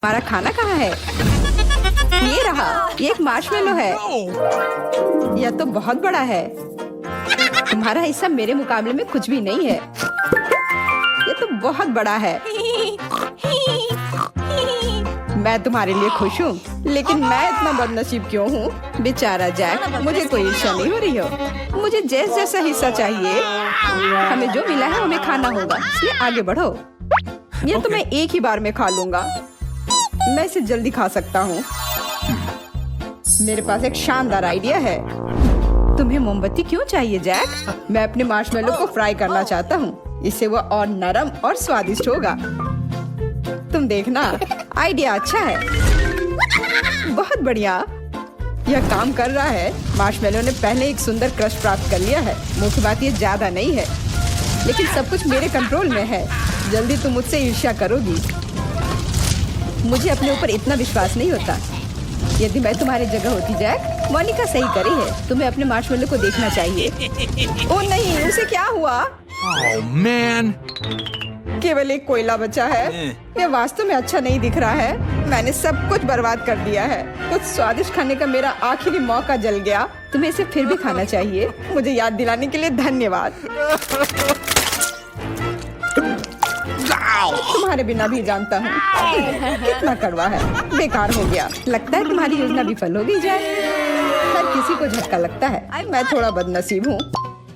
हमारा खाना कहाँ है? ये रहा, ये एक मार्शमेलो है। यह तो बहुत बड़ा है। तुम्हारा हिस्सा मेरे मुकाबले में कुछ भी नहीं है। ये तो बहुत बड़ा है। मैं तुम्हारे लिए खुश हूँ, लेकिन मैं इतना बदनसीब क्यों हूँ? बेचारा जैक, मुझे कोई ईर्ष्या नहीं हो रही हो। मुझे जैस जैसा हिस्सा चाहिए। हमें जो मिला है हमें खाना होगा, इसलिए आगे बढ़ो। ये तो मैं एक ही बार में खा लूंगा। मैं इसे जल्दी खा सकता हूँ। मेरे पास एक शानदार आइडिया है। तुम्हें मोमबत्ती क्यों चाहिए जैक? मैं अपने मार्शमेलो को फ्राई करना चाहता हूँ। इससे वो और नरम और स्वादिष्ट होगा। तुम देखना, आइडिया अच्छा है। बहुत बढ़िया, यह काम कर रहा है। मार्शमेलो ने पहले एक सुंदर क्रश प्राप्त कर लिया है। मुख्य बात ये ज्यादा नहीं है, लेकिन सब कुछ मेरे कंट्रोल में है। जल्दी तुम मुझसे ईर्ष्या करोगी। मुझे अपने ऊपर इतना विश्वास नहीं होता। यदि मैं तुम्हारी जगह होती जैक, मोनिका सही करी है। तुम्हें अपने मार्शमेलो को देखना चाहिए। ओह नहीं, उसे क्या हुआ? Oh man! केवल एक कोयला बचा है। यह वास्तव में अच्छा नहीं दिख रहा है। मैंने सब कुछ बर्बाद कर दिया है। कुछ स्वादिष्ट खाने का मेरा आखिरी मौका जल गया। तुम्हें इसे फिर भी खाना चाहिए। मुझे याद दिलाने के लिए धन्यवाद। तुम्हारे बिना भी जानता हूँ कितना कड़वा है। बेकार हो गया। लगता है तुम्हारी योजना विफल हो गई जाए। हर किसी को झटका लगता है। मैं थोड़ा बदनसीब हूँ।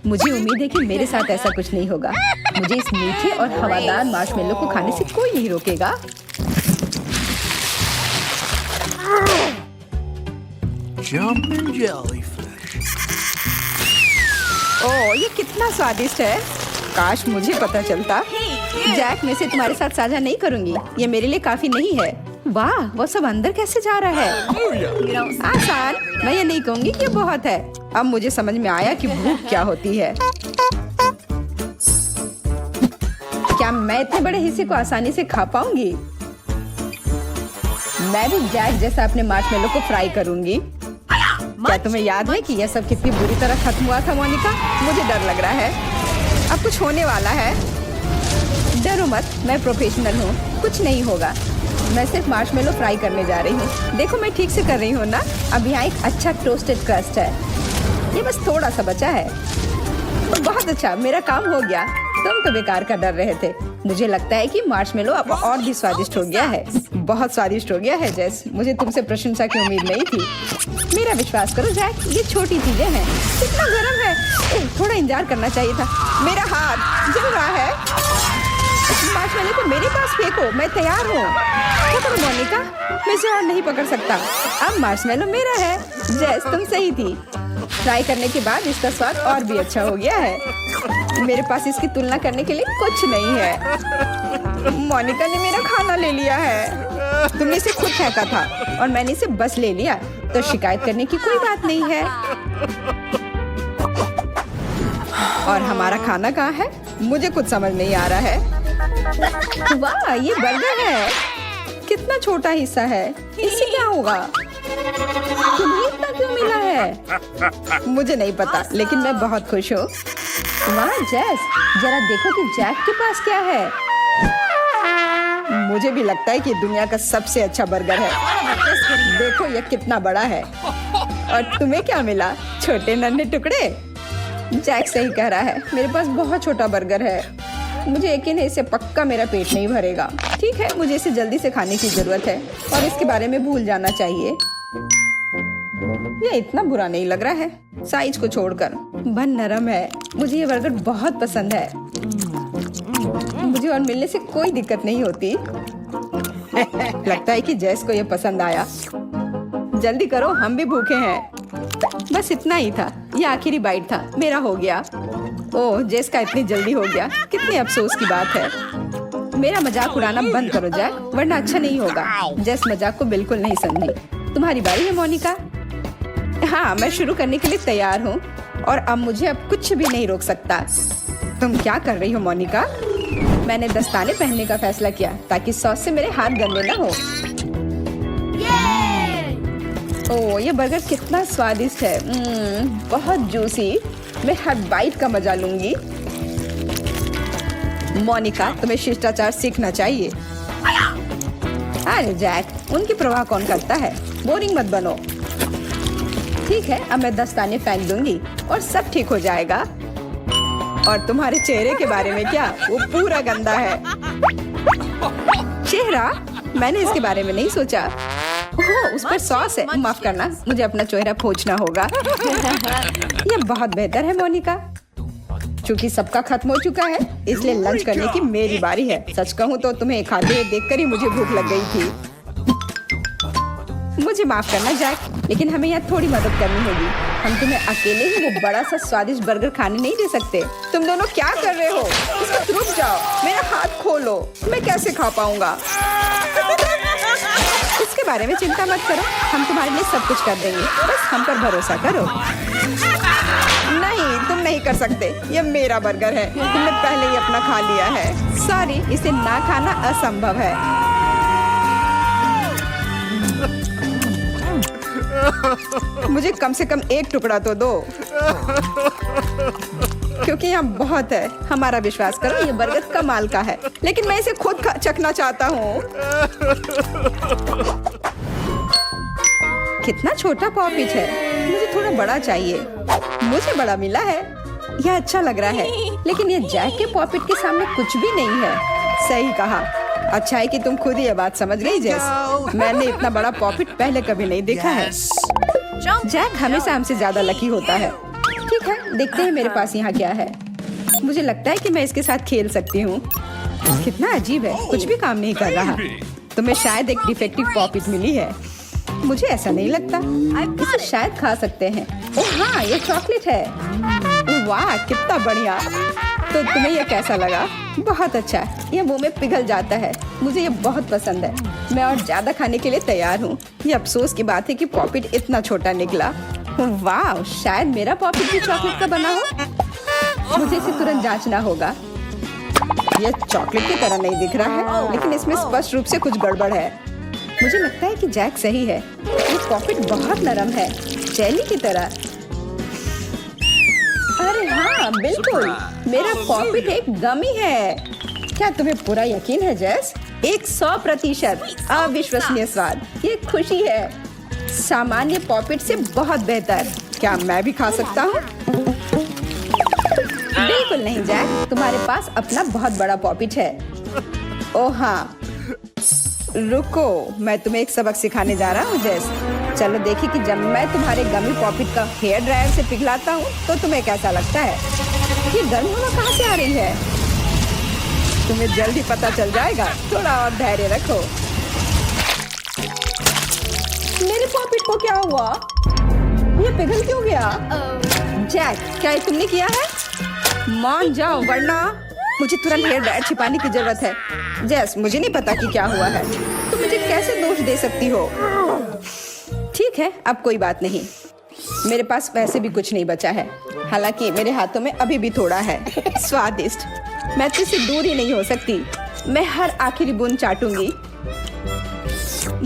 मुझे उम्मीद है कि मेरे साथ ऐसा कुछ नहीं होगा। मुझे इस मीठे और हवादार मार्शमेलो को खाने से कोई नहीं रोकेगा। Jumping jellyfish. ओह, ये कितना स्वादिष्ट है। काश मुझे पता चलता। जैक, मैं इसे तुम्हारे साथ साझा नहीं करूंगी। ये मेरे लिए काफी नहीं है। वाह, वो सब अंदर कैसे जा रहा है? आसान। मैं ये नहीं कहूंगी कि बहुत है। अब मुझे समझ में आया कि भूख क्या होती है। क्या मैं इतने बड़े हिस्से को आसानी से खा पाऊंगी? मैं भी जैक जैसा अपने मार्शमेलो को फ्राई करूंगी। क्या तुम्हें याद है कि यह सब कितनी बुरी तरह खत्म हुआ था मोनिका? मुझे डर लग रहा है अब कुछ होने वाला है। डरो मत, मैं प्रोफेशनल हूँ। कुछ नहीं होगा। मैं सिर्फ मार्शमेलो फ्राई करने जा रही हूँ। देखो, मैं ठीक से कर रही हूँ ना? अब यहाँ एक अच्छा टोस्टेड क्रस्ट है। ये बस थोड़ा सा बचा है। बहुत अच्छा, मेरा काम हो गया। तुम तो बेकार का डर रहे थे। मुझे लगता है कि मार्शमेलो अब और भी स्वादिष्ट हो गया है। बहुत स्वादिष्ट हो गया है जैस। मुझे तुमसे प्रशंसा की उम्मीद नहीं थी। मेरा विश्वास करो जैक, ये छोटी चीजें हैं। कितना गर्म है। थोड़ा इंतजार करना चाहिए था। मेरा हाथ जल रहा है। मार्शमेलो को मेरे पास फेंको, मैं तैयार हूँ। पकड़ो मोनिका, मैं इसे और नहीं पकड़ सकता। अब मार्शमेलो मेरा है। जैस, तुम सही थी। फ्राई करने के बाद इसका स्वाद और भी अच्छा हो गया है। मेरे पास इसकी तुलना करने के लिए कुछ नहीं है। मोनिका ने मेरा खाना ले लिया है। तुमने इसे खुद फेंका था और मैंने इसे बस ले लिया, तो शिकायत करने की कोई बात नहीं है। और हमारा खाना कहाँ है? मुझे कुछ समझ नहीं आ रहा है। वाह, ये बर्गर है। कितना छोटा हिस्सा है। इससे क्या होगा? तुम्हें इतना क्यों मिला है? मुझे नहीं पता, लेकिन मैं बहुत खुश हूँ। वाह जैस, जरा देखो कि जैक के पास क्या है। मुझे भी लगता है कि दुनिया का सबसे अच्छा बर्गर है। देखो ये कितना बड़ा है। और तुम्हें क्या मिला? छोटे नन्हे टुकड़े। जैक सही कह रहा है, मेरे पास बहुत छोटा बर्गर है। मुझे यकीन है इससे पक्का मेरा पेट नहीं भरेगा। ठीक है, मुझे इसे जल्दी से खाने की जरूरत है और इसके बारे में भूल जाना चाहिए। ये इतना बुरा नहीं लग रहा है, साइज को छोड़कर। बन नरम है। मुझे ये बर्गर बहुत पसंद है। मुझे और मिलने से कोई दिक्कत नहीं होती। लगता है कि जैस को ये पसंद आया। जल्दी करो, हम भी भूखे हैं। बस इतना ही था। ये आखिरी बाइट था। मेरा हो गया। ओह, जैस का इतनी जल्दी हो गया। कितने अफसोस की बात है। मेरा मजाक उड़ाना बंद करो जैक, वरना अच्छा नहीं होगा। जैस मजाक को बिल्कुल नहीं समझी। तुम्हारी बारी है मोनिका। हाँ, मैं शुरू करने के लिए तैयार हूँ और अब मुझे कुछ भी नहीं रोक सकता। तुम क्या कर रही हो मोनिका? मैंने दस्ताने पहनने का फैसला किया ताकि सॉस से मेरे हाथ गंदे न हो। ओह, ये बर्गर कितना स्वादिष्ट है। बहुत जूसी। मैं हर बाइट का मजा लूंगी। मोनिका, तुम्हें शिष्टाचार सीखना चाहिए। अरे जैक, उनकी परवाह कौन करता है? बोरिंग मत बनो। ठीक है, अब मैं 10 ताने फेंक दूंगी और सब ठीक हो जाएगा। और तुम्हारे चेहरे के बारे में क्या? वो पूरा गंदा है। चेहरा? मैंने इसके बारे में नहीं सोचा। ओह, उस पर सॉस है। माफ करना, मुझे अपना चेहरा पोंछना होगा। ये बहुत बेहतर है मोनिका। चूंकि सबका खत्म हो चुका है, इसलिए लंच करने की मेरी बारी है। सच कहूँ तो तुम्हें खाते हुए देखकर ही मुझे भूख लग गई थी। मुझे माफ करना जैक, लेकिन हमें यहाँ थोड़ी मदद करनी होगी। हम तुम्हें अकेले ही वो बड़ा सा स्वादिष्ट बर्गर खाने नहीं दे सकते। तुम दोनों क्या कर रहे हो? इसको रुक जाओ, मेरा हाथ खोलो। मैं कैसे खा पाऊंगा? इसके बारे में चिंता मत करो, हम तुम्हारे लिए सब कुछ कर देंगे। बस हम पर भरोसा करो। नहीं, तुम नहीं कर सकते। ये मेरा बर्गर है, तुमने पहले ही अपना खा लिया है। सॉरी, इसे ना खाना असंभव है। मुझे कम से कम एक टुकड़ा तो दो, क्योंकि यहाँ बहुत है। हमारा विश्वास करो, ये बर्गर कमाल का है, लेकिन मैं इसे खुद चखना चाहता हूँ। कितना छोटा पॉपिच है, मुझे थोड़ा बड़ा चाहिए। मुझे बड़ा मिला है, यह अच्छा लग रहा है, लेकिन ये जैक के पॉपिट के सामने कुछ भी नहीं है। सही कहा। अच्छा है कि तुम खुद ही ये बात समझ गई जेस। मैंने इतना बड़ा पॉपिट पहले कभी नहीं देखा है। जैक हमेशा हमसे ज्यादा लकी होता है। ठीक है, देखते हैं मेरे पास यहाँ क्या है। मुझे लगता है कि मैं इसके साथ खेल सकती हूँ। कितना अजीब है, कुछ भी काम नहीं कर रहा। तुम्हें शायद एक डिफेक्टिव पॉपिट मिली है। मुझे ऐसा नहीं लगता। इसे शायद खा सकते हैं। ओह हाँ, ये चॉकलेट है। वाह, कितना बढ़िया। तो तुम्हें यह कैसा लगा? बहुत अच्छा, यह मुंह में पिघल जाता है। मुझे यह बहुत पसंद है। मैं और ज्यादा खाने के लिए तैयार हूँ। ये अफसोस की बात है कि पॉपिट इतना छोटा निकला। वाह, शायद मेरा पॉपिट भी चॉकलेट का बना हो। मुझे इसे तुरंत जांचना होगा। यह चॉकलेट की तरह नहीं दिख रहा है, लेकिन इसमें स्पष्ट रूप से कुछ गड़बड़ है। मुझे लगता है कि जैक सही है। ये पॉपिट बहुत नरम है, जेली की तरह। अरे हाँ, बिल्कुल, मेरा पॉपिट एक गमी है। क्या तुम्हें पूरा यकीन है जेस? 100% अविश्वसनीय स्वाद। ये खुशी है, सामान्य पॉपिट से बहुत बेहतर। क्या मैं भी खा सकता हूँ? बिल्कुल नहीं जैक, तुम्हारे पास अपना बहुत बड़ा पॉपिट है। ओह हाँ, रुको, मैं तुम्हें एक सबक सिखाने जा रहा हूँ जेस। चलो देखिए कि जब मैं तुम्हारे गमी पॉपिट का हेयर ड्रायर से पिघलाता हूँ तो तुम्हें कैसा लगता है। ये गर्म हवा कहाँ से आ रही है? तुम्हें जल्दी पता चल जाएगा। थोड़ा और धैर्य रखो। मेरे पॉपिट को क्या हुआ? ये पिघल क्यों गया? जैक, क्या ये तुमने किया है? मान जाओ, वरना मुझे तुरंत हेयर ड्रायर छिपाने की जरूरत है। जेस, मुझे नहीं पता कि क्या हुआ है। तुम मुझे कैसे दोष दे सकती हो? ठीक है, अब कोई बात नहीं। मेरे पास वैसे भी कुछ नहीं बचा है। हालांकि मेरे हाथों में अभी भी थोड़ा है। स्वादिष्ट। मैं तो इससे दूर ही नहीं हो सकती। मैं हर आखिरी बूंद चाटूंगी।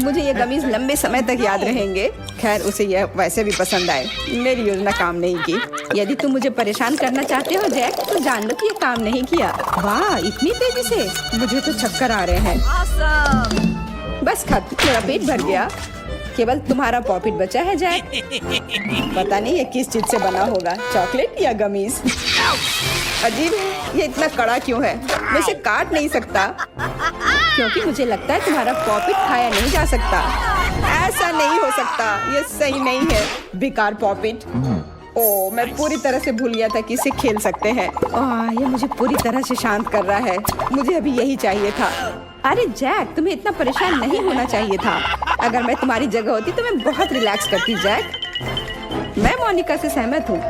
मुझे ये गमीज लंबे समय तक याद रहेंगे। खैर, उसे यह वैसे भी पसंद आए। मेरी योजना काम नहीं की। यदि तुम मुझे परेशान करना चाहते हो जैक, तो जान लो कि ये काम नहीं किया। वाह, इतनी तेजी से! मुझे तो चक्कर आ रहे हैं। बस खत्म, मेरा पेट भर गया। केवल तुम्हारा पॉपिट बचा है जैक। पता नहीं ये किस चीज से बना होगा, चॉकलेट या गमीज। अजीब, ये इतना कड़ा क्यों है? मैं इसे काट नहीं सकता, क्योंकि मुझे लगता है तुम्हारा पॉपिट खाया नहीं जा सकता। ऐसा नहीं हो सकता, ये सही नहीं है। बेकार पॉपिट। ओह, मैं पूरी तरह से भूल गया था कि इसे खेल सकते हैं। ये मुझे पूरी तरह से शांत कर रहा है। मुझे अभी यही चाहिए था। अरे जैक, तुम्हें इतना परेशान नहीं होना चाहिए था। अगर मैं तुम्हारी जगह होती तो मैं बहुत रिलैक्स करती जैक। मैं मोनिका से सहमत हूँ।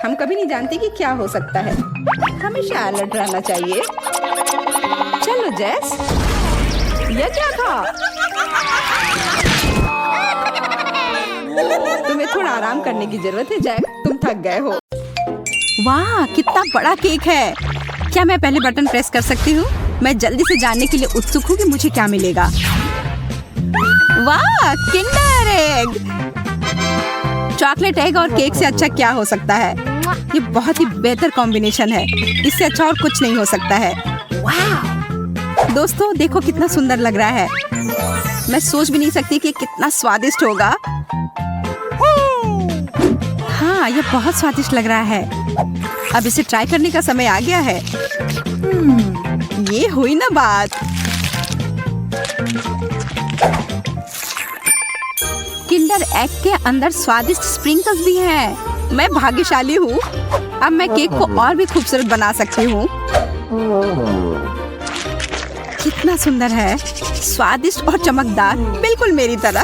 हम कभी नहीं जानते कि क्या हो सकता है। हमेशा अलर्ट रहना चाहिए। चलो जेस, यह क्या था? तुम्हें थोड़ा आराम करने की जरूरत है जैक, तुम थक गए हो। वाह, कितना बड़ा केक है। क्या मैं पहले बटन प्रेस कर सकती हूँ? मैं जल्दी से जानने के लिए उत्सुक हूँ कि मुझे क्या मिलेगा। वाह, किंडर एग! चॉकलेट एग और केक से अच्छा क्या हो सकता है? ये बहुत ही बेहतर कॉम्बिनेशन है। इससे अच्छा और कुछ नहीं हो सकता है। वाह! दोस्तों देखो कितना सुंदर लग रहा है। मैं सोच भी नहीं सकती कि कितना स्वादिष्ट होगा। हाँ, ये बहुत स्वादिष्ट लग रहा है। अब इसे ट्राई करने का समय आ गया है। ये हुई ना बात। किंडर एग के अंदर स्वादिष्ट स्प्रिंकल्स भी हैं। मैं भाग्यशाली हूँ। अब मैं केक को और भी खूबसूरत बना सकती हूँ। कितना सुंदर है, स्वादिष्ट और चमकदार, बिल्कुल मेरी तरह।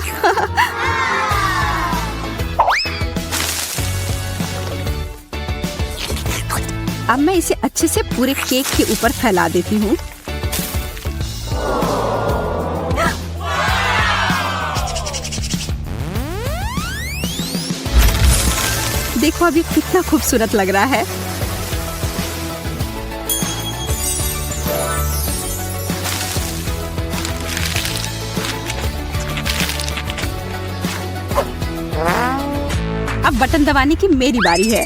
अब मैं इसे अच्छे से पूरे केक के ऊपर फैला देती हूँ। देखो अभी कितना खूबसूरत लग रहा है। अब बटन दबाने की मेरी बारी है।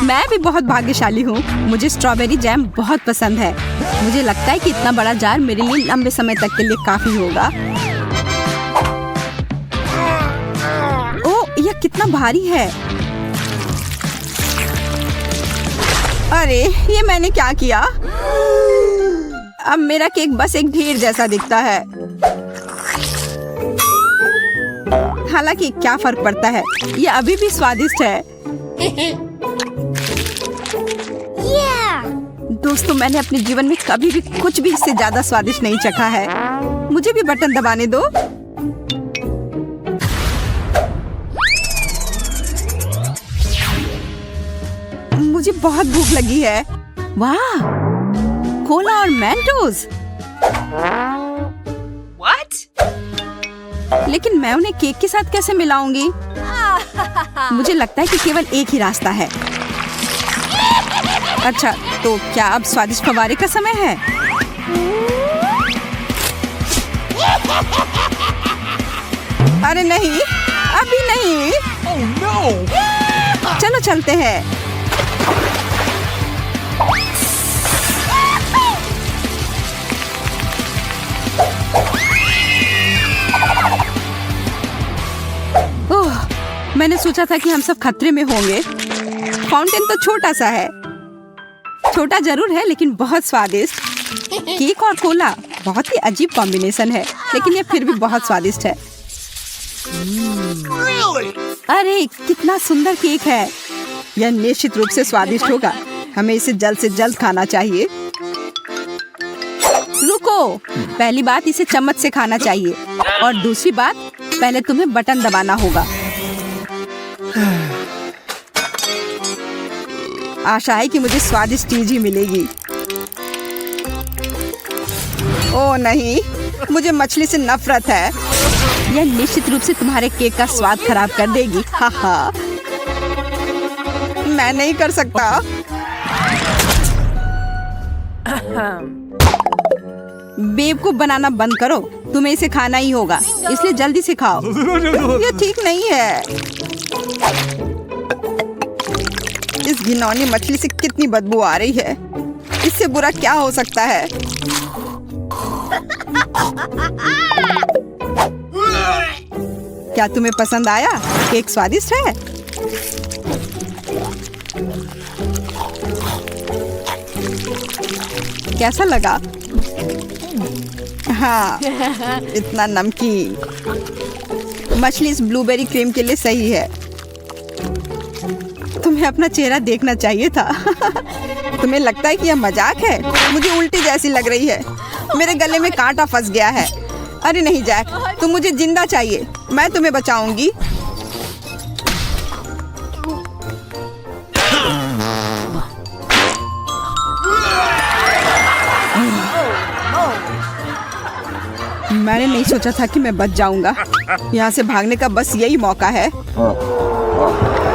मैं भी बहुत भाग्यशाली हूँ। मुझे स्ट्रॉबेरी जैम बहुत पसंद है। मुझे लगता है कि इतना बड़ा जार मेरे लिए लंबे समय तक के लिए काफी होगा। ओह, यह कितना भारी है। अरे, ये मैंने क्या किया? अब मेरा केक बस एक ढेर जैसा दिखता है। हालांकि क्या फर्क पड़ता है, ये अभी भी स्वादिष्ट है। दोस्तों, मैंने अपने जीवन में कभी भी कुछ भी इससे ज्यादा स्वादिष्ट नहीं चखा है। मुझे भी बटन दबाने दो। मुझे बहुत भूख लगी है। वाह, कोला और मेंटोस। लेकिन मैं उन्हें केक के साथ कैसे मिलाऊंगी? मुझे लगता है कि केवल एक ही रास्ता है। अच्छा, तो क्या अब स्वादिष्ट फव्वारे का समय है? अरे नहीं, अभी नहीं। Oh no! चलो चलते हैं। ओह, मैंने सोचा था कि हम सब खतरे में होंगे। फाउंटेन तो छोटा सा है। छोटा जरूर है लेकिन बहुत स्वादिष्ट। केक और कोला बहुत ही अजीब कॉम्बिनेशन है, लेकिन ये फिर भी बहुत स्वादिष्ट है। अरे कितना सुंदर केक है। यह निश्चित रूप से स्वादिष्ट होगा। हमें इसे जल्द से जल्द खाना चाहिए। रुको, पहली बात इसे चम्मच से खाना चाहिए और दूसरी बात, पहले तुम्हें बटन दबाना होगा। आशा है कि मुझे स्वादिष्ट चीज ही मिलेगी। ओह नहीं, मुझे मछली से नफरत है। यह निश्चित रूप से तुम्हारे केक का स्वाद खराब कर देगी। हा हा, मैं नहीं कर सकता। बेवकूफ बनाना बंद करो। तुम्हें इसे खाना ही होगा, इसलिए जल्दी से खाओ। ये ठीक नहीं है। इस घिनौनी मछली से कितनी बदबू आ रही है। इससे बुरा क्या हो सकता है? क्या तुम्हें पसंद आया? केक स्वादिष्ट है। कैसा लगा? हाँ, इतना नमकीन। मछली इस ब्लूबेरी क्रीम के लिए सही है। तुम्हें अपना चेहरा देखना चाहिए था। तुम्हें लगता है कि यह मजाक है? मुझे उल्टी जैसी लग रही है। मेरे गले में कांटा फंस गया है। अरे नहीं जैक, तुम मुझे जिंदा चाहिए। मैं तुम्हें बचाऊंगी। मैंने नहीं सोचा था कि मैं बच जाऊंगा। यहाँ से भागने का बस यही मौका है।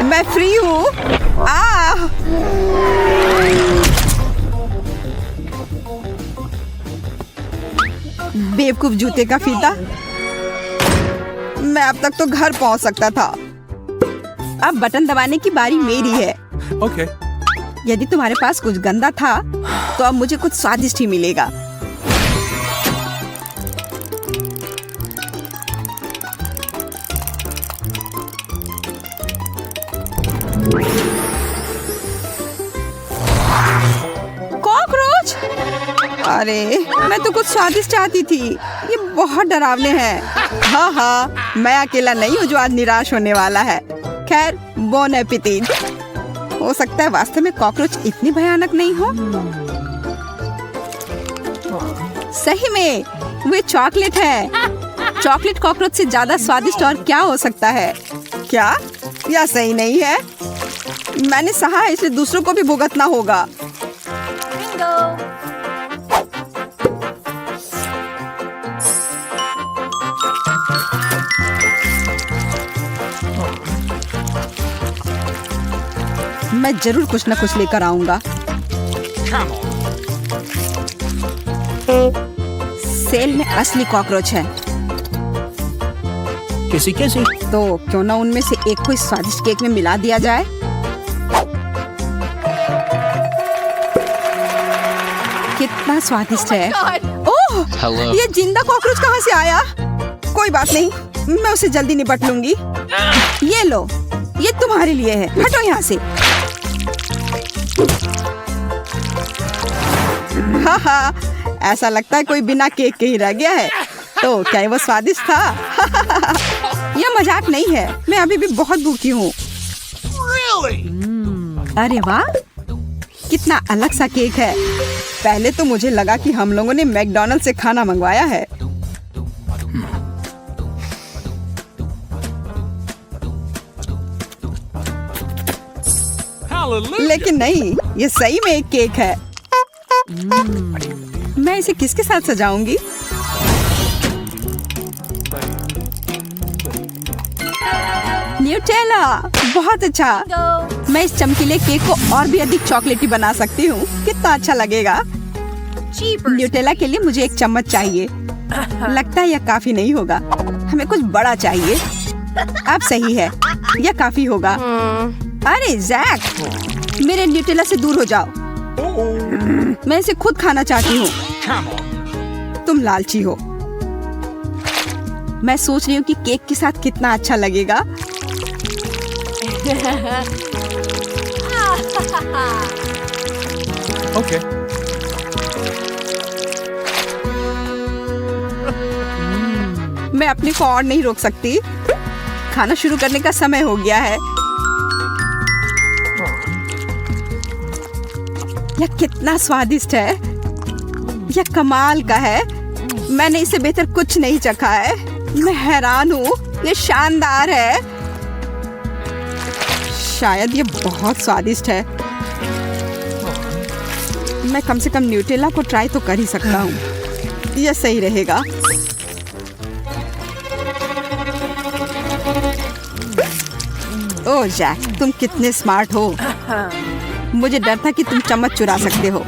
मैं फ्री हूँ। बेवकूफ जूते का फीता। मैं अब तक तो घर पहुँच सकता था। अब बटन दबाने की बारी मेरी है। Okay. यदि तुम्हारे पास कुछ गंदा था तो अब मुझे कुछ स्वादिष्ट ही मिलेगा। कॉकरोच! अरे मैं तो कुछ स्वादिष्ट चाहती थी, ये बहुत डरावने हैं। हाँ हाँ, मैं अकेला नहीं हूँ जो आज निराश होने वाला है। खैर, बोन एपेटिट। हो सकता है वास्तव में कॉकरोच इतनी भयानक नहीं हो। सही में वे चॉकलेट है। चॉकलेट कॉकरोच से ज्यादा स्वादिष्ट और क्या हो सकता है? क्या यह सही नहीं है? मैंने सहा है, इसलिए दूसरों को भी भुगतना होगा। मैं जरूर कुछ न कुछ लेकर आऊंगा। सेल में असली कॉकरोच है, Kissy kissy. तो क्यों ना उनमें से एक को इस स्वादिष्ट केक में मिला दिया जाए। कितना स्वादिष्ट है। ओह, Hello. ये जिंदा कॉकरोच कहाँ से आया? कोई बात नहीं, मैं उसे जल्दी निपट लूंगी। ये लो, ये तुम्हारे लिए है। हटो यहाँ से। हाँ हाँ, ऐसा लगता है कोई बिना केक के ही रह गया है। तो क्या वो स्वादिष्ट था? यह मजाक नहीं है, मैं अभी भी बहुत भूखी हूँ। Really? अरे वाह, कितना अलग सा केक है। पहले तो मुझे लगा कि हम लोगों ने मैकडॉनल्ड से खाना मंगवाया है। Hallelujah. लेकिन नहीं, ये सही में एक केक है। मैं इसे किसके साथ सजाऊंगी? न्यूटेला, बहुत अच्छा। मैं इस चमकीले केक को और भी अधिक चॉकलेटी बना सकती हूँ। कितना अच्छा लगेगा। न्यूटेला के लिए मुझे एक चम्मच चाहिए। लगता है यह काफी नहीं होगा, हमें कुछ बड़ा चाहिए। अब सही है, यह काफी होगा। अरे जैक, मेरे न्यूटेला से दूर हो जाओ। मैं इसे खुद खाना चाहती हूँ। Come on. तुम लालची हो। मैं सोच रही हूँ कि केक के साथ कितना अच्छा लगेगा। Okay. मैं अपने को और नहीं रोक सकती। खाना शुरू करने का समय हो गया है। यह कितना स्वादिष्ट है। यह कमाल का है। मैंने इससे बेहतर कुछ नहीं चखा है। मैं हैरान हूँ, ये शानदार है। शायद ये बहुत स्वादिष्ट है। मैं कम से कम न्यूटेला को ट्राई तो कर ही सकता हूँ। यह सही रहेगा। ओह जैक, तुम कितने स्मार्ट हो। मुझे डर था कि तुम चम्मच चुरा सकते हो,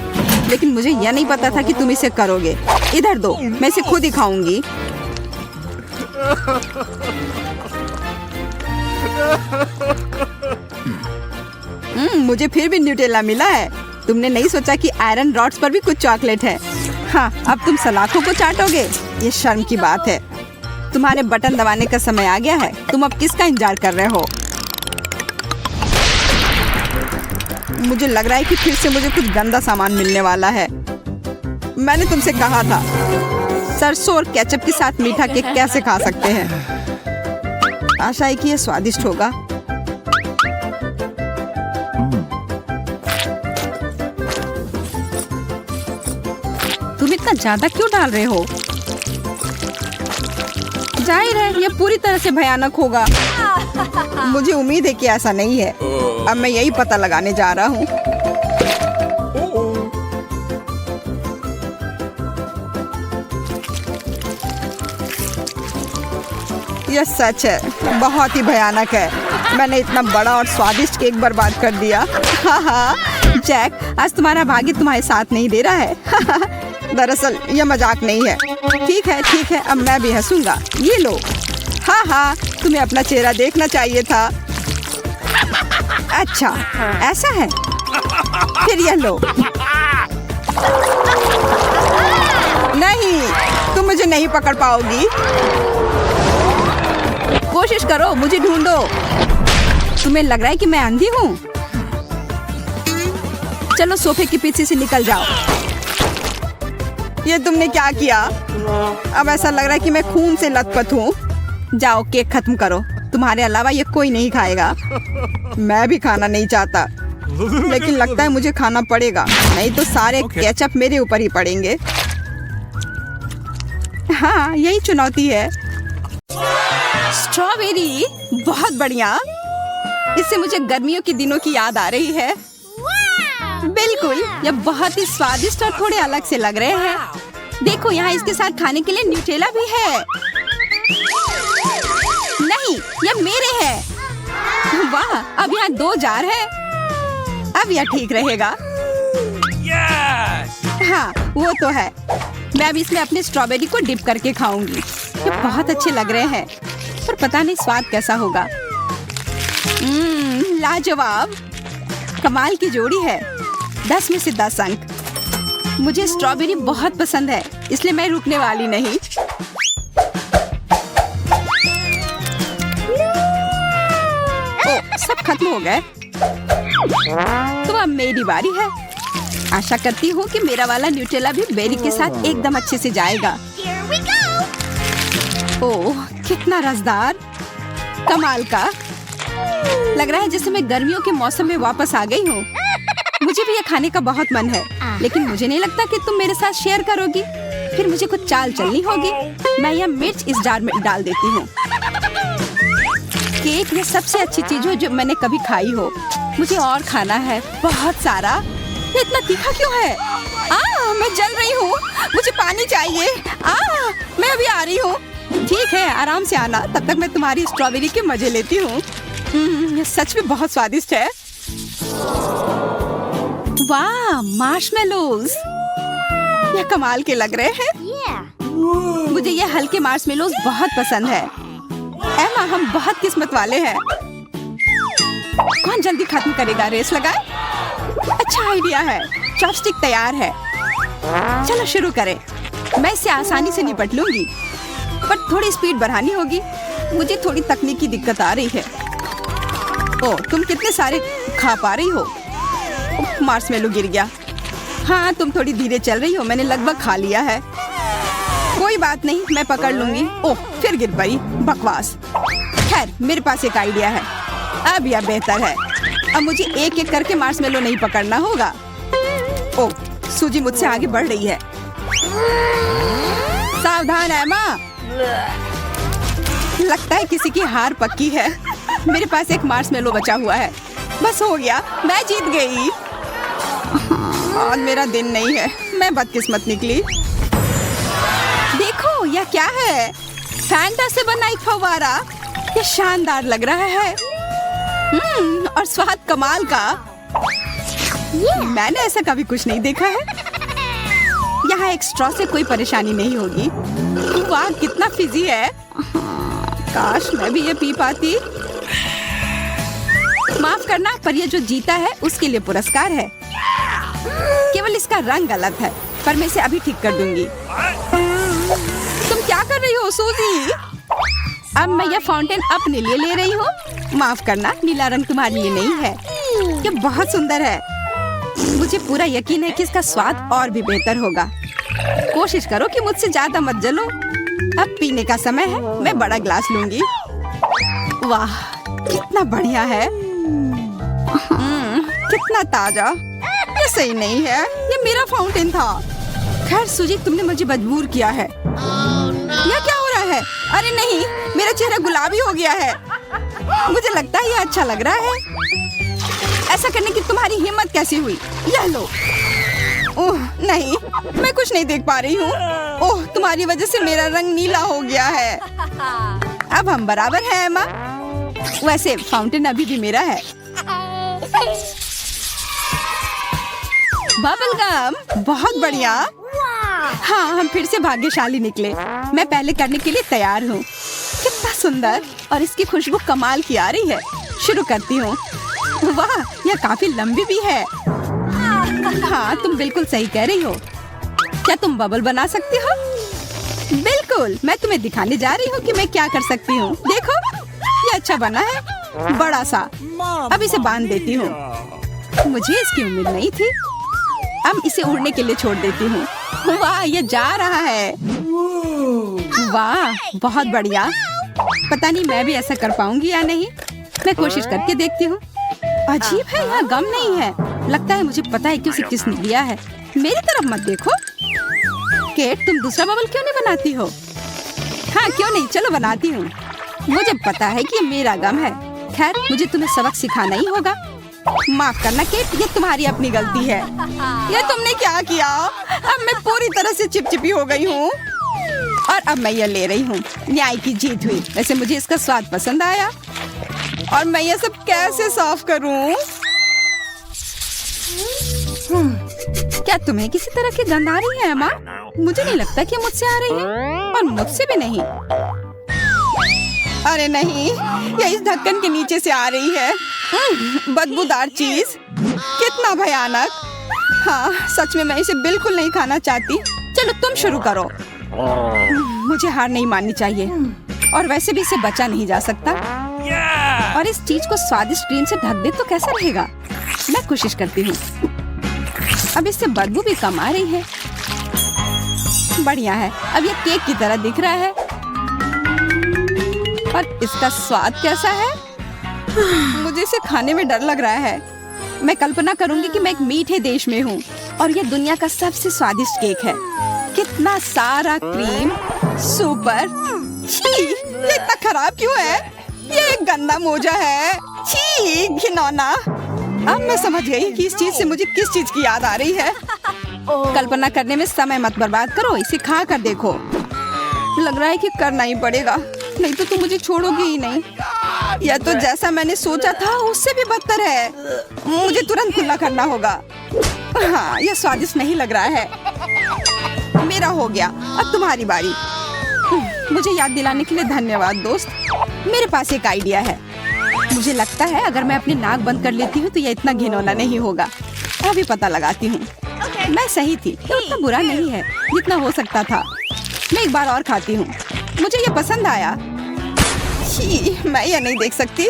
लेकिन मुझे यह नहीं पता था कि तुम इसे करोगे। इधर दो, मैं इसे खुद ही खाऊंगी। मुझे फिर भी न्यूटेला मिला है। तुमने नहीं सोचा कि आयरन रॉड्स पर भी कुछ चॉकलेट है। हाँ, अब तुम सलाखों को चाटोगे? ये शर्म की बात है। तुम्हारे बटन दबाने का समय आ गया है। तुम अब किसका इंतजार कर रहे हो? मुझे लग रहा है कि फिर से मुझे कुछ गंदा सामान मिलने वाला है। मैंने तुमसे कहा था, सरसों और केचप के साथ मीठा केक कैसे खा सकते हैं। आशा है कि यह स्वादिष्ट होगा। तुम इतना ज्यादा क्यों डाल रहे हो? जाहिर है यह पूरी तरह से भयानक होगा। मुझे उम्मीद है कि ऐसा नहीं है। अब मैं यही पता लगाने जा रहा हूँ। यह सच है, बहुत ही भयानक है। मैंने इतना बड़ा और स्वादिष्ट केक बर्बाद कर दिया। हाँ हाँ जैक, आज तुम्हारा भाग्य तुम्हारे साथ नहीं दे रहा है। दरअसल यह मजाक नहीं है। ठीक है, अब मैं भी हंसूंगा। ये लो। हाँ हाँ, तुम्हें अपना चेहरा देखना चाहिए था। अच्छा, ऐसा है। फिर यह लो। नहीं, तुम मुझे नहीं पकड़ पाओगी। कोशिश करो, मुझे ढूंढो। तुम्हें लग रहा है कि मैं अंधी हूँ? चलो सोफे के पीछे से निकल जाओ। ये तुमने क्या किया? अब ऐसा लग रहा है कि मैं खून से लथपथ हूँ। जाओ केक खत्म करो, तुम्हारे अलावा ये कोई नहीं खाएगा। मैं भी खाना नहीं चाहता, लेकिन लगता है मुझे खाना पड़ेगा, नहीं तो सारे केचप मेरे ऊपर ही पड़ेंगे। हाँ, यही चुनौती है। स्ट्रॉबेरी बहुत बढ़िया। इससे मुझे गर्मियों के दिनों की याद आ रही है। बिल्कुल, ये बहुत ही स्वादिष्ट और थोड़े अलग से लग रहे हैं। देखो, यहाँ इसके साथ खाने के लिए न्यूटेला भी है। नहीं, ये मेरे हैं। वाह, अब यहाँ 2 जार है। अब यह ठीक रहेगा। Yes! हाँ, वो तो है। मैं अब इसमें अपने स्ट्रॉबेरी को डिप करके खाऊंगी। ये बहुत अच्छे लग रहे हैं, पर पता नहीं स्वाद कैसा होगा। लाजवाब, कमाल की जोड़ी है। 10 में से 10 अंक। मुझे स्ट्रॉबेरी बहुत पसंद है, इसलिए मैं रुकने वाली नहीं। सब खत्म हो गए। तो अब मेरी बारी है। आशा करती हूँ कि मेरा वाला न्यूटेला भी बेरी के साथ एकदम अच्छे से जाएगा। ओह, कितना रसदार, कमाल का। लग रहा है जैसे मैं गर्मियों के मौसम में वापस आ गई हूँ। मुझे भी ये खाने का बहुत मन है, लेकिन मुझे नहीं लगता कि तुम मेरे साथ शेयर करोगी। फिर मुझे कुछ चाल चलनी होगी। मैं यह मिर्च इस जार में डाल देती हूँ। केक ये सबसे अच्छी चीज हो जो मैंने कभी खाई हो। मुझे और खाना है, बहुत सारा। ये इतना तीखा क्यों है? मैं जल रही हूँ, मुझे पानी चाहिए। मैं अभी आ रही हूँ। ठीक है, आराम से आना, तब तक मैं तुम्हारी स्ट्रॉबेरी के मजे लेती हूँ। ये सच में बहुत स्वादिष्ट है। वाह, मार्शमेलोज, ये कमाल के लग रहे हैं। मुझे ये हल्के मार्शमेलोज बहुत पसंद है। एमा, हम बहुत किस्मत वाले हैं। कौन जल्दी खत्म करेगा? रेस लगाए। अच्छा आइडिया है। चॉपस्टिक तैयार है, चलो शुरू करें। मैं इससे आसानी से निपट लूंगी, पर थोड़ी स्पीड बढ़ानी होगी। मुझे थोड़ी तकनीकी दिक्कत आ रही है। ओह, तुम कितने सारे खा पा रही हो? मार्शमेलो गिर गया। हाँ, तुम थोड़ी धीरे चल रही हो, मैंने लगभग खा लिया है। कोई बात नहीं, मैं पकड़ लूंगी। ओह, फिर गिर पड़ी, बकवास। खैर, मेरे पास एक आइडिया है। अब यह बेहतर है। अब मुझे एक एक करके मार्शमेलो नहीं पकड़ना होगा। ओह, सूजी मुझसे आगे बढ़ रही है। सावधान एमा, लगता है किसी की हार पक्की है। मेरे पास एक मार्शमेलो बचा हुआ है। बस हो गया, मैं जीत गई। आज मेरा दिन नहीं है, मैं बदकिस्मत निकली। देखो, यह क्या है? फैंटा से बना एक फव्वारा। ये शानदार लग रहा है। और स्वाद कमाल का। मैंने ऐसा कभी कुछ नहीं देखा है। यहाँ एक स्ट्रॉ से कोई परेशानी नहीं होगी। वाह, कितना फिजी है। काश मैं भी ये पी पाती। माफ करना, पर ये जो जीता है उसके लिए पुरस्कार है। केवल इसका रंग गलत है, पर मैं इसे अभी ठीक कर दूंगी। तुम क्या कर रही हो सूजी? अब मैं यह फाउंटेन अपने लिए ले रही हूँ। माफ करना, नीला रंग तुम्हारे लिए नहीं है। ये बहुत सुंदर है। मुझे पूरा यकीन है कि इसका स्वाद और भी बेहतर होगा। कोशिश करो कि मुझसे ज्यादा मत जलो। अब पीने का समय है, मैं बड़ा ग्लास लूंगी। वाह, कितना बढ़िया है। कितना ताजा। ये सही नहीं है, ये मेरा फाउंटेन था। खैर सूजी, तुमने मुझे मजबूर किया है। यह क्या हो रहा है? अरे नहीं, मेरा चेहरा गुलाबी हो गया है। मुझे लगता है यह अच्छा लग रहा है। ऐसा करने की तुम्हारी हिम्मत कैसी हुई? यह लो। ओह नहीं, मैं कुछ नहीं देख पा रही हूँ। ओह, तुम्हारी वजह से मेरा रंग नीला हो गया है। अब हम बराबर हैं एमा। वैसे फाउंटेन अभी भी मेरा है। बबल गम, बहुत बढ़िया। हाँ, हम फिर से भाग्यशाली निकले। मैं पहले करने के लिए तैयार हूँ। कितना सुंदर, और इसकी खुशबू कमाल की आ रही है। शुरू करती हूँ। वाह, यह काफी लंबी भी है। हाँ, तुम बिल्कुल सही कह रही हो। क्या तुम बबल बना सकती हो? बिल्कुल, मैं तुम्हें दिखाने जा रही हूँ कि मैं क्या कर सकती हूँ। देखो, ये अच्छा बना है, बड़ा सा। अब इसे बांध देती हूँ। मुझे इसकी उम्मीद नहीं थी। अब इसे उड़ने के लिए छोड़ देती हूँ। वाह, ये जा रहा है। वाह, बहुत बढ़िया। पता नहीं मैं भी ऐसा कर पाऊंगी या नहीं। मैं कोशिश करके देखती हूँ। अजीब है, यहाँ गम नहीं है। लगता है मुझे पता है कि उसे किसने दिया है। मेरी तरफ मत देखो। केट, तुम दूसरा बबल क्यों नहीं बनाती हो? हाँ, क्यों नहीं, चलो बनाती हूँ। मुझे पता है कि ये मेरा गम है। खैर, मुझे तुम्हें सबक सिखाना ही होगा। माफ करना केट, ये तुम्हारी अपनी गलती है। ये तुमने क्या किया? अब मैं पूरी तरह से चिपचिपी हो गई हूँ और अब मैं ये ले रही हूँ। न्याय की जीत हुई। वैसे मुझे इसका स्वाद पसंद आया। और मैं ये सब कैसे साफ करूँ? क्या तुम्हें किसी तरह की गंध आ रही है एमा? मुझे नहीं लगता कि मुझसे आ रही है और मुझसे भी नहीं। अरे नहीं, ये इस ढक्कन के नीचे से आ रही है। बदबूदार चीज, कितना भयानक। हाँ, सच में मैं इसे बिल्कुल नहीं खाना चाहती। चलो तुम शुरू करो। मुझे हार नहीं माननी चाहिए और वैसे भी इसे बचा नहीं जा सकता। और इस चीज को स्वादिष्ट क्रीम से ढक दे तो कैसा रहेगा? मैं कोशिश करती हूँ। अब इससे बदबू भी कम आ रही है। बढ़िया है, अब ये केक की तरह दिख रहा है। और इसका स्वाद कैसा है? मुझे इसे खाने में डर लग रहा है। मैं कल्पना करूंगी कि मैं एक मीठे देश में हूँ और ये दुनिया का सबसे स्वादिष्ट केक है। कितना सारा क्रीम, सुपर। छी, ये इतना खराब क्यों है? ये एक गंदा मोजा है। छी, घिनौना। अब मैं समझ गई कि इस चीज से मुझे किस चीज की याद आ रही है। कल्पना करने में समय मत बर्बाद करो, इसे खा कर देखो। लग रहा है कि करना ही पड़ेगा, नहीं तो तुम मुझे छोड़ोगी ही नहीं। यह तो जैसा मैंने सोचा था उससे भी बदतर है। मुझे तुरंत खुला करना होगा। हाँ, यह स्वादिष्ट नहीं लग रहा है। मेरा हो गया, अब तुम्हारी बारी। मुझे याद दिलाने के लिए धन्यवाद दोस्त। मेरे पास एक आइडिया है। मुझे लगता है अगर मैं अपनी नाक बंद कर लेती हूँ तो यह इतना घिनौना नहीं होगा। अभी पता लगाती हूँ। मैं सही थी, ये उतना बुरा नहीं है जितना हो सकता था। मैं एक बार और खाती हूँ। मुझे ये पसंद आया। छी, मैं ये नहीं देख सकती।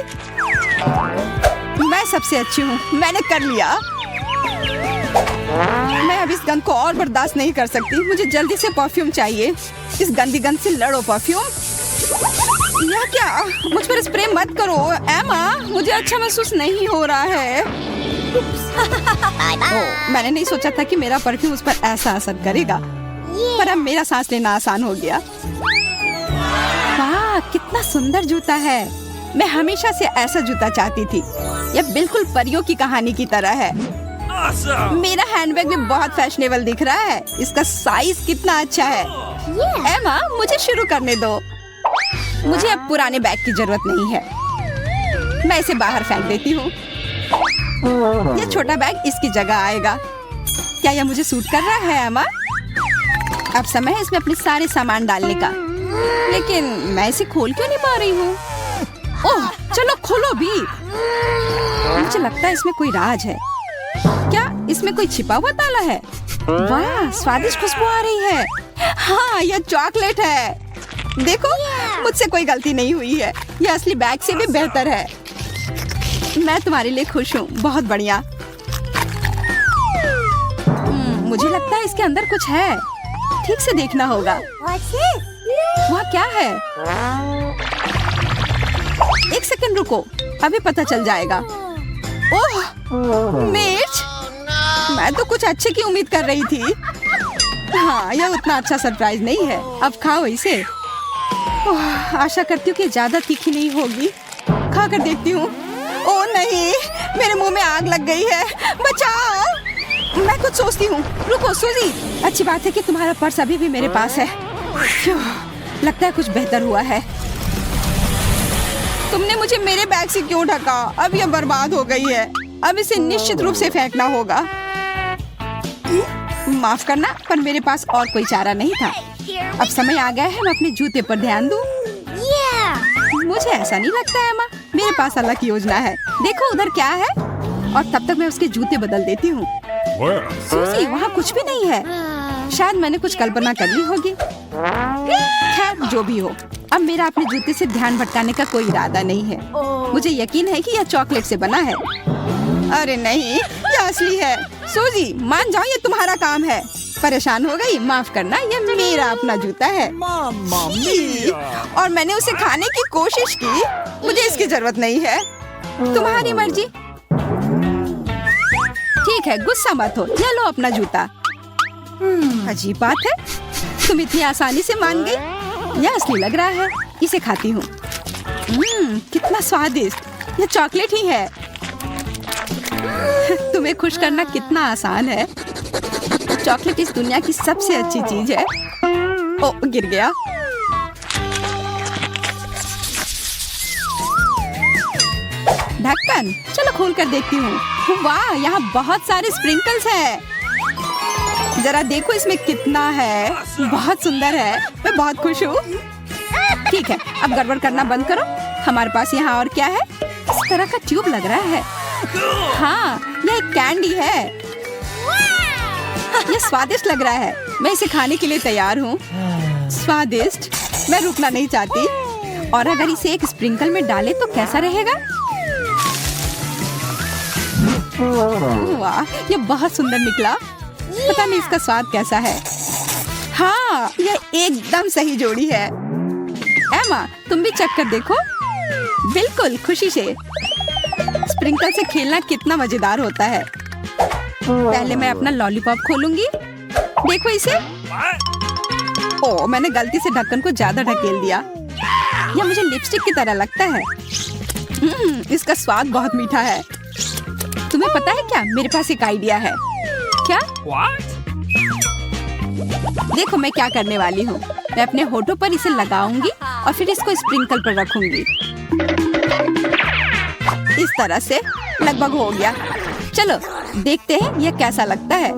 मैं सबसे अच्छी हूँ, मैंने कर लिया। मैं अब इस गंध को और बर्दाश्त नहीं कर सकती। मुझे जल्दी से परफ्यूम चाहिए। इस गंदी गंध से लड़ो परफ्यूम। यह क्या? मुझ पर स्प्रे मत करो एमा, मुझे अच्छा महसूस नहीं हो रहा है। मैंने नहीं सोचा था कि मेरा परफ्यूम उस पर ऐसा असर करेगा। पर अब मेरा सांस लेना आसान हो गया। वाह, कितना सुंदर जूता है। मैं हमेशा से ऐसा जूता चाहती थी। यह बिल्कुल परियों की कहानी की तरह है। मेरा हैंडबैग भी बहुत फैशनेबल दिख रहा है। इसका साइज कितना अच्छा है। एमा, मुझे शुरू करने दो। मुझे अब पुराने बैग की जरूरत नहीं है। मैं इसे बाहर फेंक देती हूँ। यह छोटा बैग इसकी जगह आएगा। क्या यह मुझे सूट कर रहा है एमा? अब समय है इसमें अपने सारे सामान डालने का। लेकिन मैं इसे खोल क्यों नहीं पा रही हूँ? ओह, चलो खोलो भी। मुझे लगता है इसमें कोई राज है। क्या इसमें कोई छिपा हुआ ताला है? वाह, स्वादिष्ट खुशबू आ रही है। हाँ, यह चॉकलेट है। देखो, मुझसे कोई गलती नहीं हुई है। यह असली बैग से भी बेहतर है। मैं तुम्हारे लिए खुश हूँ। बहुत बढ़िया। मुझे लगता है इसके अंदर कुछ है। ठीक से देखना होगा। वह क्या है? एक सेकंड रुको, अभी पता चल जाएगा। ओह, मिर्च। मैं तो कुछ अच्छे की उम्मीद कर रही थी। हाँ, यह उतना अच्छा सरप्राइज नहीं है। अब खाओ इसे। ओह, आशा करती हूँ कि ज्यादा तीखी नहीं होगी। खा कर देखती हूँ। ओह नहीं, मेरे मुंह में आग लग गई है। बचाओ। मैं कुछ सोचती हूँ। रुको सूजी, अच्छी बात है कि तुम्हारा पर्स अभी भी मेरे पास है। लगता है कुछ बेहतर हुआ है। तुमने मुझे मेरे बैग से क्यों ढका? अब यह बर्बाद हो गई है। अब इसे निश्चित रूप से फेंकना होगा। माफ करना, पर मेरे पास और कोई चारा नहीं था। अब समय आ गया है मैं अपने जूते पर ध्यान दूं। मुझे ऐसा नहीं लगता है अम्मा, मेरे पास अलग योजना है। देखो उधर क्या है। और तब तक मैं उसके जूते बदल देती हूँ। Well, सूजी वहाँ कुछ भी नहीं है। शायद मैंने कुछ कल्पना कर ली होगी। खैर जो भी हो, अब मेरा अपने जूते से ध्यान भटकाने का कोई इरादा नहीं है। मुझे यकीन है कि यह चॉकलेट से बना है। अरे नहीं, यह असली है। सूजी मान जाओ, ये तुम्हारा काम है। परेशान हो गई, माफ करना, ये मेरा अपना जूता है। Mamma छी! Mia! और मैंने उसे खाने की कोशिश की। मुझे इसकी जरूरत नहीं है। तुम्हारी मर्जी। ठीक है, गुस्सा मत हो, ये लो अपना जूता। अजीब बात है, तुम इतनी आसानी से मान गई। यह असली लग रहा है, इसे खाती हूँ। कितना स्वादिष्ट, यह चॉकलेट ही है। तुम्हें खुश करना कितना आसान है। चॉकलेट इस दुनिया की सबसे अच्छी चीज है। ओ, गिर गया। ढक्कन, चलो खोल कर देखती हूँ। वाह, यहाँ बहुत सारे स्प्रिंकल्स हैं। जरा देखो इसमें कितना है। बहुत सुंदर है, मैं बहुत खुश हूँ। ठीक है, अब गड़बड़ करना बंद करो। हमारे पास यहाँ और क्या है? इस तरह का ट्यूब लग रहा है। हाँ, यह एक कैंडी है। यह स्वादिष्ट लग रहा है। मैं इसे खाने के लिए तैयार हूँ। स्वादिष्ट, मैं रुकना नहीं चाहती। और अगर इसे एक स्प्रिंकल में डाले तो कैसा रहेगा? वाह, ये बहुत सुंदर निकला। पता नहीं इसका स्वाद कैसा है। हाँ, यह एकदम सही जोड़ी है। एमा, तुम भी चख कर देखो। बिल्कुल, खुशी से। स्प्रिंकल से खेलना कितना मजेदार होता है। पहले मैं अपना लॉलीपॉप खोलूंगी। देखो इसे। ओह, मैंने गलती से ढक्कन को ज्यादा ढकेल दिया। यह मुझे लिपस्टिक की तरह लगता है। इसका स्वाद बहुत मीठा है। तुम्हें पता है क्या, मेरे पास एक आइडिया है। क्या? What? देखो मैं क्या करने वाली हूँ। मैं अपने होठों पर इसे लगाऊंगी और फिर इसको स्प्रिंकल पर रखूंगी। इस तरह से लगभग हो गया। चलो देखते हैं यह कैसा लगता है।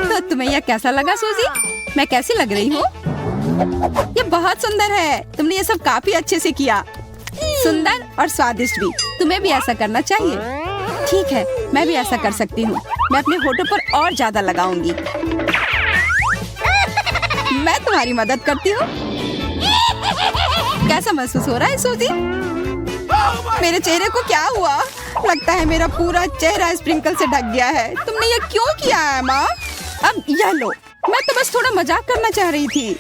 तो तुम्हें यह कैसा लगा सूजी? मैं कैसी लग रही हूँ? ये बहुत सुंदर है। तुमने ये सब काफी अच्छे से किया। सुंदर और स्वादिष्ट भी। तुम्हें भी ऐसा करना चाहिए। ठीक है, मैं भी ऐसा कर सकती हूँ। मैं अपने होठों पर और ज्यादा लगाऊंगी। मैं तुम्हारी मदद करती हूँ। कैसा महसूस हो रहा है सूजी? मेरे चेहरे को क्या हुआ? लगता है मेरा पूरा चेहरा स्प्रिंकल से ढक गया है। तुमने ये क्यों किया है माँ? अब यह लो। मैं तो बस थोड़ा मजाक करना चाह रही थी।